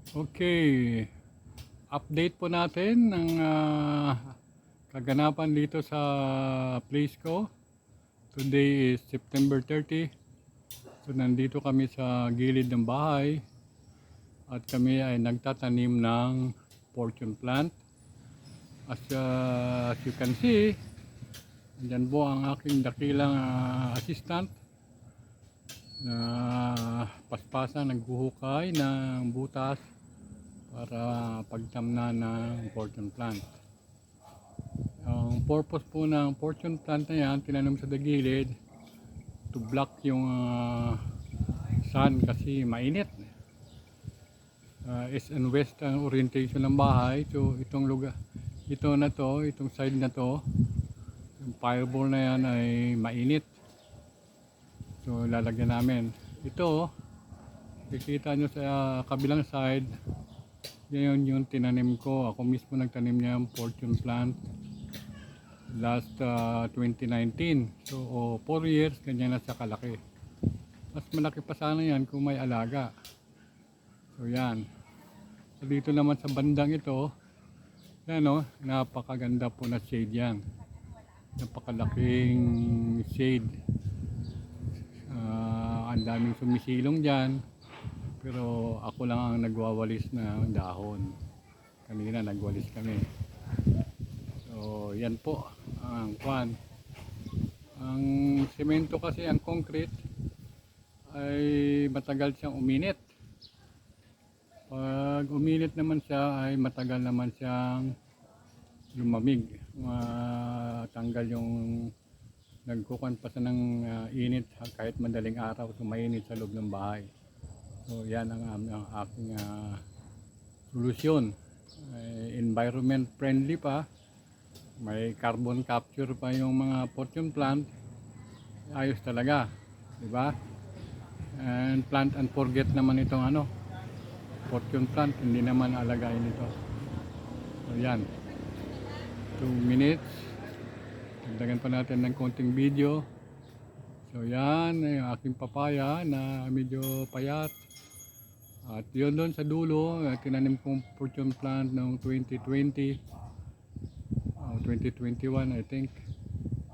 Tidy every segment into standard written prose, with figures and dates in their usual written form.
Okay, update po natin ng kaganapan dito sa place ko. Today is September 30. So nandito kami sa gilid ng bahay at kami ay nagtatanim ng fortune plant. As you can see, dyan po ang aking dakilang assistant na paspasan, naghuhukay ng butas para pagtamna ng fortune plant. Ang purpose po ng fortune plant na yan, tinanim sa gilid to block yung sun kasi mainit. East and west ang orientation ng bahay. So itong lugar, itong side na to, yung fireball na yan ay mainit. So lalagyan namin ito. Kikita nyo sa kabilang side, yan yung tinanim ko. Ako mismo nagtanim niya yung fortune plant last 2019. So 4 years ganyan na sa kalaki. Mas malaki pa sana yan kung may alaga. So yan. So dito naman sa bandang ito, yan o, napakaganda po na shade yan. Napakalaking shade. Ang daming sumisilong dyan. Pero ako lang ang nagwawalis na dahon. Kanina nagwalis kami. So yan po ang kwan. Ang semento kasi, ang concrete ay matagal siyang uminit. Pag uminit naman siya ay matagal naman siyang lumamig. Matanggal yung nagkukan pa sa ng init kahit madaling araw, mainit sa loob ng bahay. So yan ang aking solusyon. Environment friendly pa, may carbon capture pa yung mga fortune plant. Ayos talaga, di ba? And plant and forget naman itong fortune plant, hindi naman alagayin ito. So yan, 2 minutes. Dagdagan pa natin ng konting video. So yan, yung aking papaya na medyo payat. At yun doon sa dulo, tinanim kong fortune plant noong 2020, 2021 I think,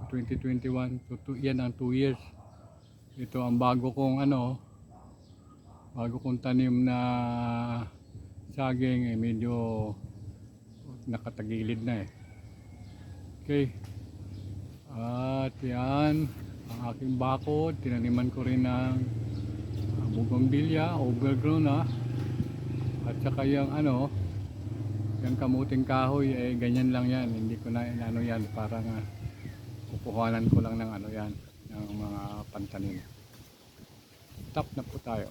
2021. So yan ang 2 years. Ito ang bago kong tanim na saging, medyo nakatagilid na eh. Okay. At yan ang aking bakod, tinaniman ko rin ng bougainvillea, overgrown na. At saka yung yung kamuting kahoy, ganyan lang yan, hindi ko na yan, parang kukuhanan ko lang ng yan, ng mga pantanim. Stop na po tayo.